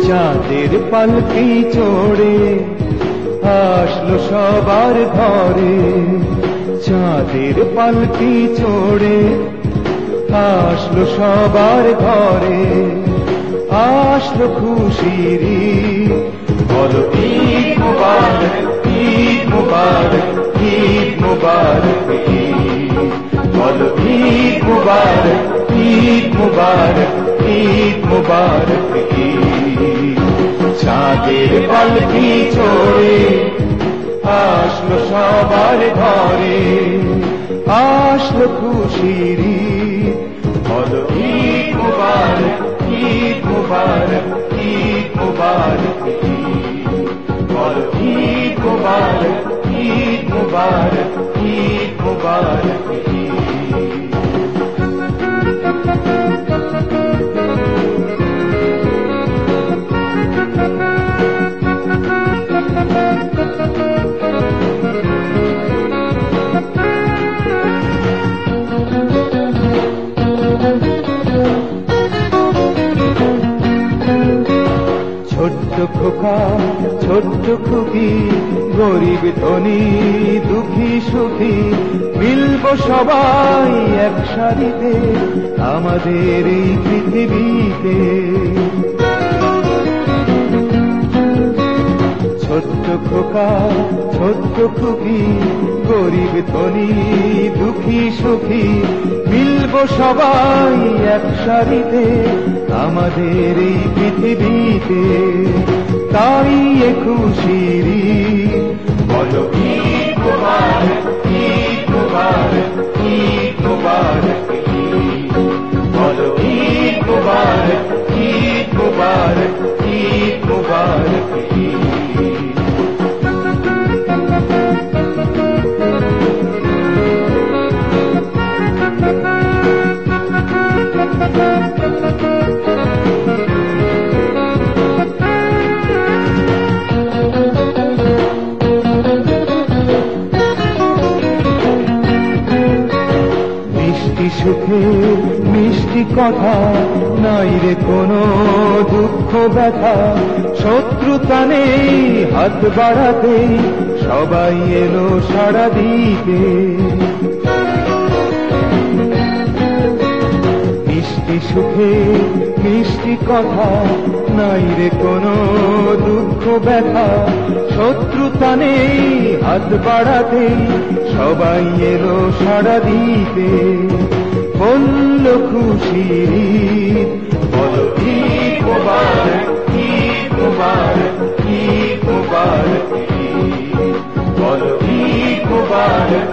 চাঁদের পালকি চড়ে আসলো সবার ঘরে, চাঁদের পালকি চড়ে আসলো সবার ঘরে, আসলো খুশির ঈদ। বলো ঈদ মুবারক, ঈদ মুবারক, ঈদ মুবারক ঈদ। বলো ঈদ মুবারক, ঈদ মুবারক, ঈদ মুবারক ঈদ। চাঁদের পালকি চড়ে আসলো সবার ঘরে, আসলো খুশির ঈদ। বলো ঈদ মুবারক, ঈদ মুবারক, ঈদ মুবারক ঈদ। বলো ঈদ মুবারক, ঈদ মুবারক, ঈদ মুবারক ঈদ। ছোট্ট খোকা ছোট্ট খুকি, গরিব ধনী দুঃখী সুখী, মিলব সবাই এক সারিতে আমাদের এই পৃথিবীতে। ছোট্ট খোকা ছোট্ট খুকি, গরিব ধনী দুঃখী সুখী, মিলব সবাই এক সারিতে আমাদের এই পৃথিবীতে। তাই এ খুশির ঈদ। বলো ঈদ মুবারক, ঈদ মুবারক, ঈদ মুবারক ঈদ। বলো ঈদ মুবারক, ঈদ মুবারক, ঈদ মুবারক ঈদ। সুখে মিষ্টি কথা, নাই রে কোনো দুঃখ ব্যথা, শত্রুতা নেই হাত বাড়াতে, সবাই এলো সাড়া দিতে। মিষ্টি সুখে মিষ্টি কথা, নাই রে কোনো দুঃখ ব্যথা, শত্রুতা নেই হাত বাড়াতে, সবাই এলো সাড়া দিতে। বলল খুশির ঈদ। বলো ঈদ মুবারক, ঈদ মুবারক, ঈদ মুবারক ঈদ। বলো ঈদ মুবারক,